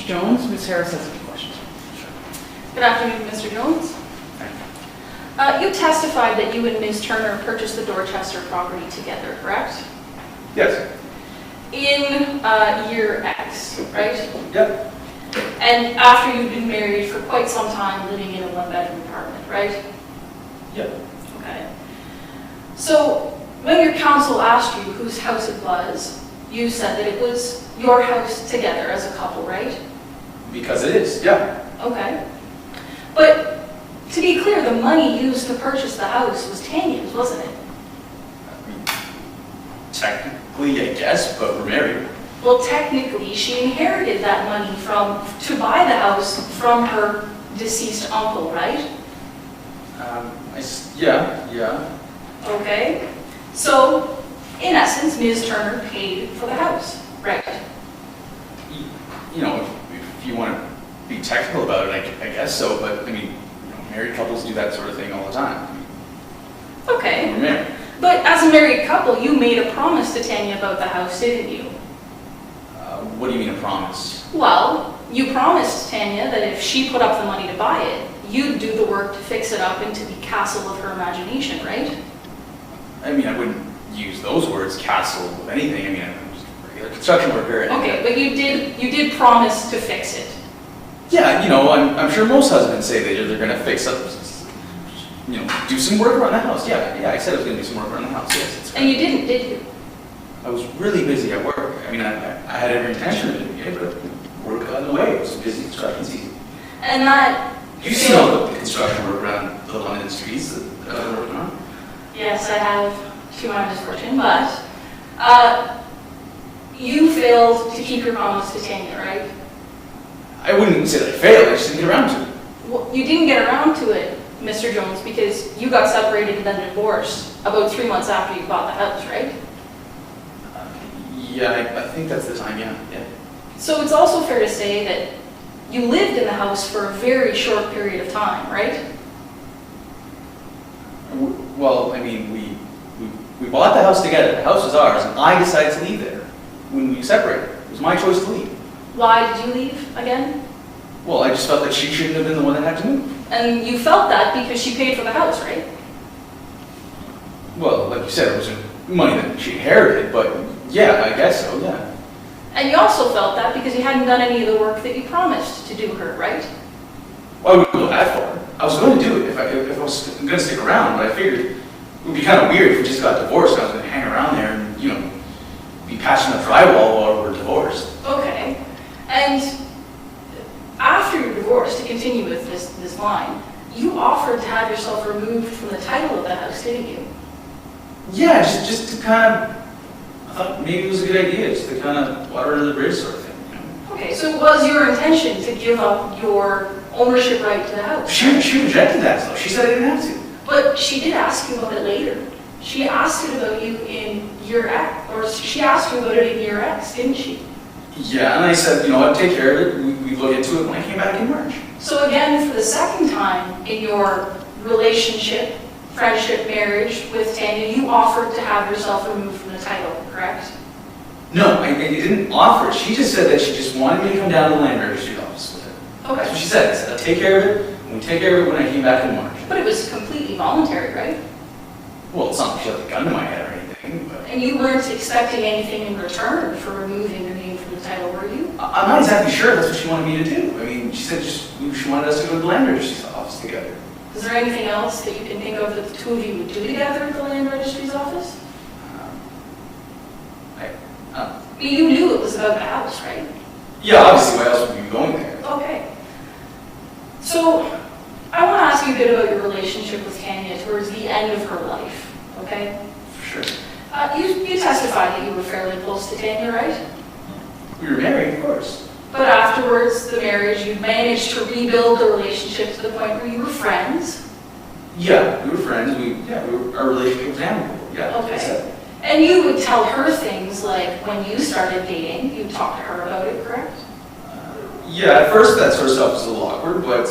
Mr. Jones. Ms. Harris has a few questions. Good afternoon, Mr. Jones. You testified that you and Ms. Turner purchased the Dorchester property together, correct? Yes. In year X, right? Yep. And after you've been married for quite some time, living in a one-bedroom apartment, right? Yep. Okay. So when your counsel asked you whose house it was, you said that it was your house together as a couple, right? Because it is, yeah. Okay. But to be clear, the money used to purchase the house was Tanya's, wasn't it? I mean, technically, I guess, but we're married. Well, technically, she inherited that money to buy the house from her deceased uncle, right? Yeah. Okay. So, in essence, Ms. Turner paid for the house, right? You know, if you want to be technical about it, I guess so, but I mean, married couples do that sort of thing all the time. Okay. We're married. But as a married couple, you made a promise to Tanya about the house, didn't you? What do you mean a promise? Well, you promised Tanya that if she put up the money to buy it, you'd do the work to fix it up into the castle of her imagination, right? I mean, I wouldn't use those words, castle, of anything. I mean, I'm just a regular construction worker. Okay, but you did promise to fix it. Yeah, you know, I'm sure most husbands say they're going to fix up, you know, do some work around the house. Yeah, I said I was going to do some work around the house, yes. And you didn't, did you? I was really busy at work. I mean, I had every intention of doing it, but work got in the way. It was a busy construction season. And that... You've seen all the construction work around the London streets that I've been working on? Yes, I have, to my misfortune, but you failed to keep your promise to Tanya, right? I wouldn't say that I failed, I just didn't get around to it. Well, you didn't get around to it, Mr. Jones, because you got separated and then divorced about 3 months after you bought the house, right? Yeah, I think that's the time, yeah. So it's also fair to say that you lived in the house for a very short period of time, right? Well, I mean, we bought the house together. The house was ours, and I decided to leave there when we separated. It was my choice to leave. Why did you leave again? Well, I just felt that she shouldn't have been the one that had to move. And you felt that because she paid for the house, right? Well, like you said, it wasn't money that she inherited, but yeah, I guess so, yeah. And you also felt that because you hadn't done any of the work that you promised to do her, right? Well, I wouldn't go that far. I was going to do it if I was going to stick around, but I figured it would be kind of weird if we just got divorced and I was going to hang around there and, you know, be patching up drywall while we're divorced. Okay. And after your divorce, to continue with this line, you offered to have yourself removed from the title of the house, didn't you? Yeah, just to kind of, I thought maybe it was a good idea, just to kind of water under the bridge sort of thing. You know? Okay, so it was your intention to give up your ownership right to the house? She rejected that though. She said I didn't have to. But she did ask you about it later. She asked it about you in year X, or she asked you about it in year X, didn't she? Yeah, and I said, you know what, take care of it. We look into it when I came back in March. So again, for the second time in your relationship, friendship, marriage with Tanya, you offered to have yourself removed from the title, correct? No, I didn't offer it. She just said that she just wanted me to come down to the land registry office with it. Okay. That's what she said. I said, I'll take care of it, and we take care of it when I came back in March. But it was completely voluntary, right? Well, it's not like she had a gun to my head or anything, but... And you weren't expecting anything in return for removing your name from the title, were you? I'm not exactly sure that's what she wanted me to do. I mean, she said she wanted us to go to the land registry's office together. Is there anything else that you can think of that the two of you would do together at the land registry's office? You knew it was about the house, right? Yeah, obviously, why else would we be going there? Okay. So, I want to ask you a bit about your relationship with Tanya towards the end of her life, okay? For sure. You testified that you were fairly close to Tanya, right? We were married, of course. But afterwards, the marriage, you managed to rebuild the relationship to the point where you were friends. Yeah, we were friends. Our relationship was amicable. Yeah. Okay. And you would tell her things like when you started dating, you'd talk to her about it, correct? Yeah, at first that sort of stuff was a little awkward, but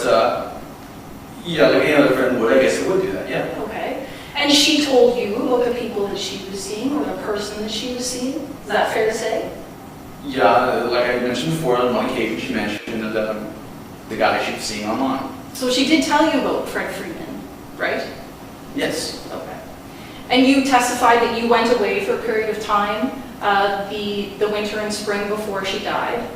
yeah, like any other friend would, I guess I would do that, yeah. Okay. And she told you about the people that she was seeing or the person that she was seeing? Is that fair to say? Yeah, like I mentioned before, on one occasion she mentioned the guy she was seeing online. So she did tell you about Fred Freeman, right? Yes. Okay. And you testified that you went away for a period of time, the winter and spring before she died.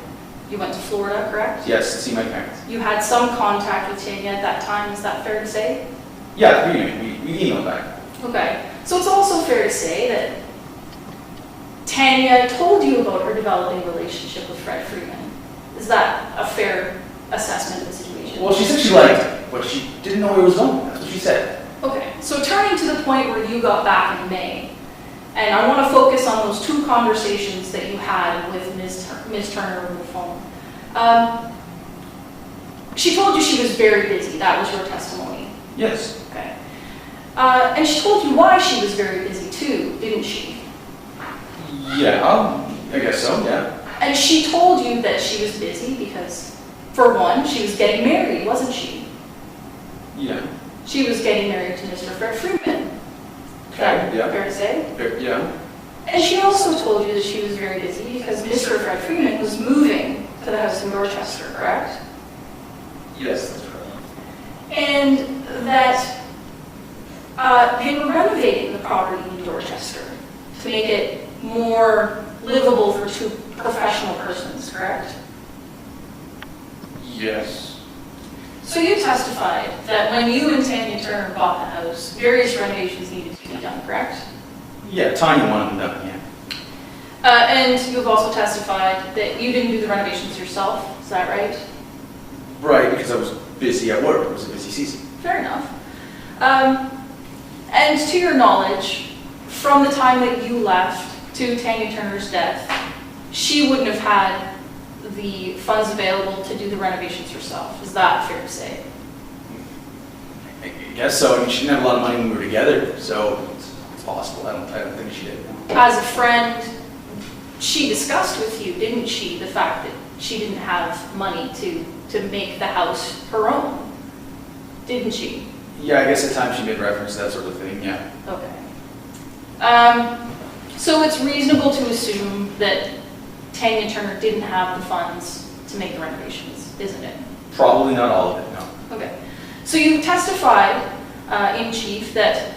You went to Florida, correct? Yes, to see my parents. You had some contact with Tanya at that time, is that fair to say? Yeah, we emailed back. Okay. So it's also fair to say that Tanya told you about her developing relationship with Fred Freeman. Is that a fair assessment of the situation? Well, she said she liked it, but she didn't know where it was going. That's what she said. Okay, so turning to the point where you got back in May, and I want to focus on those two conversations that you had with Ms. Turner over the phone. She told you she was very busy. That was your testimony. Yes. Okay. And she told you why she was very busy too, didn't she? Yeah, I guess so, yeah. And she told you that she was busy because, for one, she was getting married, wasn't she? Yeah. She was getting married to Mr. Fred Freeman. Okay, yeah. Fair to say? Yeah. And she also told you that she was very busy because Mr. Fred Freeman was moving to the house in Dorchester, correct? Yes, that's correct. And that they were renovating the property in Dorchester to make it more livable for two professional persons, correct? Yes. So you testified that when you and Tanya Turner bought the house, various renovations needed to be done, correct? Yeah, Tanya wanted them done, yeah. And you've also testified that you didn't do the renovations yourself, is that right? Right, because I was busy at work. It was a busy season. Fair enough. And to your knowledge, from the time that you left to Tanya Turner's death, she wouldn't have had the funds available to do the renovations herself. Is that fair to say? I guess so. I mean, she didn't have a lot of money when we were together, so it's possible. I don't think she did. As a friend, she discussed with you, didn't she, the fact that she didn't have money to make the house her own, didn't she? Yeah, I guess at times she made reference to that sort of thing, yeah. Okay. So it's reasonable to assume that Tanya Turner didn't have the funds to make the renovations, isn't it? Probably not all of it, no. Okay. So you testified in chief that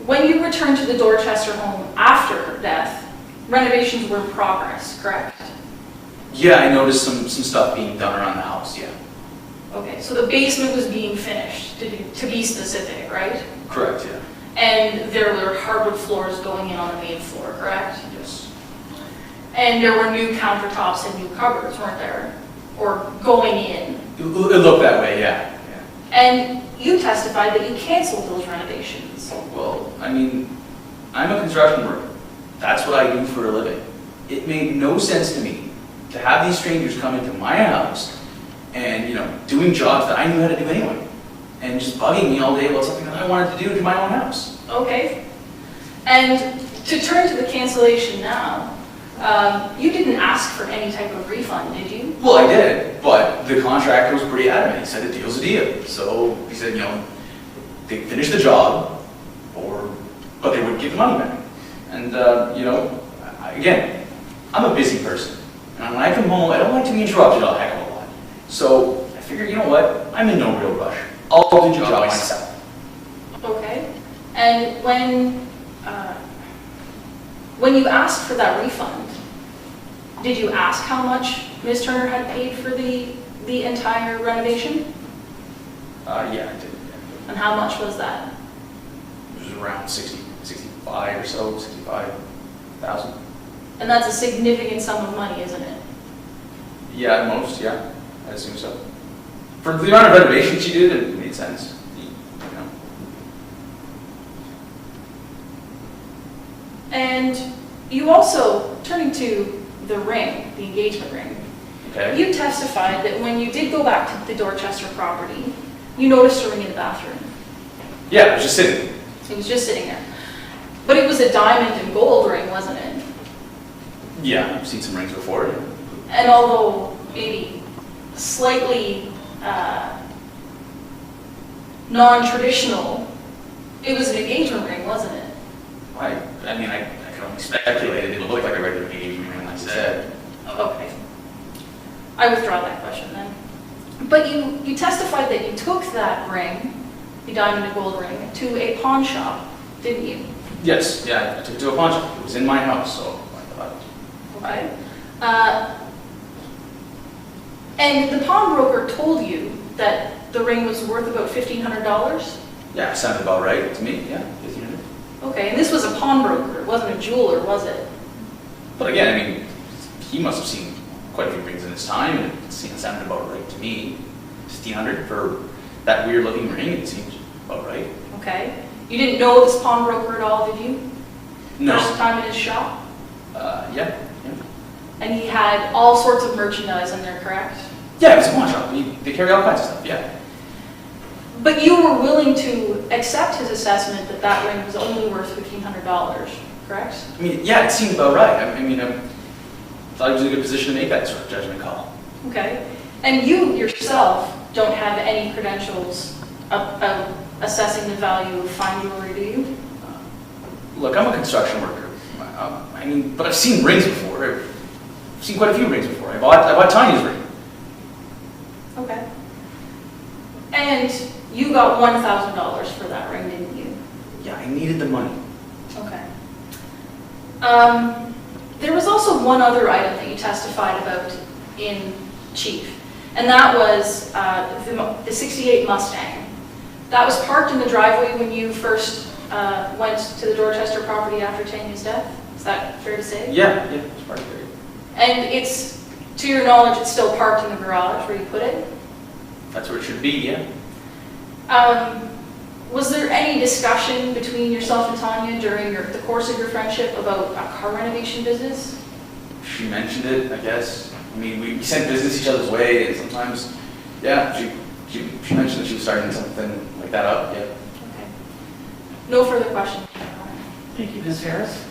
when you returned to the Dorchester home after her death, renovations were in progress, correct? Yeah, I noticed some stuff being done around the house, yeah. Okay, so the basement was being finished, to be specific, right? Correct, yeah. And there were hardwood floors going in on the main floor, correct? Yes. And there were new countertops and new cupboards, weren't there? Or going in. It looked that way, yeah. And you testified that you canceled those renovations. Well, I mean, I'm a construction worker. That's what I do for a living. It made no sense to me to have these strangers come into my house and, doing jobs that I knew how to do anyway, and just bugging me all day about something that I wanted to do to my own house. Okay. And to turn to the cancellation now, you didn't ask for any type of refund, did you? Well, I did, but the contractor was pretty adamant. He said a deal's a deal. So he said, they finish the job, but they would give the money back. And, again, I'm a busy person. And when I come home, I don't like to be interrupted a heck of a lot. So I figured, you know what? I'm in no real rush. I'll do the job myself. Okay. And when you asked for that refund, did you ask how much Ms. Turner had paid for the entire renovation? Yeah, I did. And how much was that? It was around 65 or so, 65,000. And that's a significant sum of money, isn't it? Yeah, at most, yeah. I assume so. For the amount of renovations she did, it made sense. And you also, turning to the ring, the engagement ring, Okay. you testified that when you did go back to the Dorchester property, you noticed a ring in the bathroom. Yeah, it was just sitting. It was just sitting there. But it was a diamond and gold ring, wasn't it? Yeah, I've seen some rings before. Yeah. And although maybe slightly non-traditional, it was an engagement ring, wasn't it? I mean, I can only speculate. It looked like a regular engagement ring, like I said. Okay. I withdraw that question then. But you testified that you took that ring, the diamond and gold ring, to a pawn shop, didn't you? Yes, yeah, I took it to a pawn shop. It was in my house, so I thought. Okay. And the pawnbroker told you that the ring was worth about $1,500? Yeah, sounded about right to me, yeah, 1,500. Okay, and this was a pawnbroker, it wasn't a jeweler, was it? But again, I mean, he must have seen quite a few rings in his time, and it sounded about right to me. 1,500 for that weird looking ring, it seems about right. Okay. You didn't know this pawnbroker at all, did you? No. First time in his shop? Yeah. And he had all sorts of merchandise in there, correct? Yeah, it was a pawn shop. They carry all kinds of stuff, yeah. But you were willing to accept his assessment that that ring was only worth $1,500, correct? I mean, yeah, it seemed about right. I mean, I thought he was in a good position to make that sort of judgment call. Okay. And you yourself don't have any credentials of assessing the value of fine jewelry, do you? Look, I'm a construction worker. I mean, but I've seen rings before. I've seen quite a few rings before. I bought Tanya's ring. Okay. And you got $1,000 for that ring, didn't you? Yeah, I needed the money. Okay. There was also one other item that you testified about in chief, and that was the 68 Mustang. That was parked in the driveway when you first went to the Dorchester property after Tanya's death. Is that fair to say? Yeah, it's part of it. And it's, to your knowledge, it's still parked in the garage where you put it? That's where it should be, yeah. Was there any discussion between yourself and Tanya during the course of your friendship about a car renovation business? She mentioned it, I guess. I mean, we sent business each other's way, and sometimes, yeah, she mentioned that she was starting something like that up, yeah. Okay. No further questions. Thank you, Ms. Harris.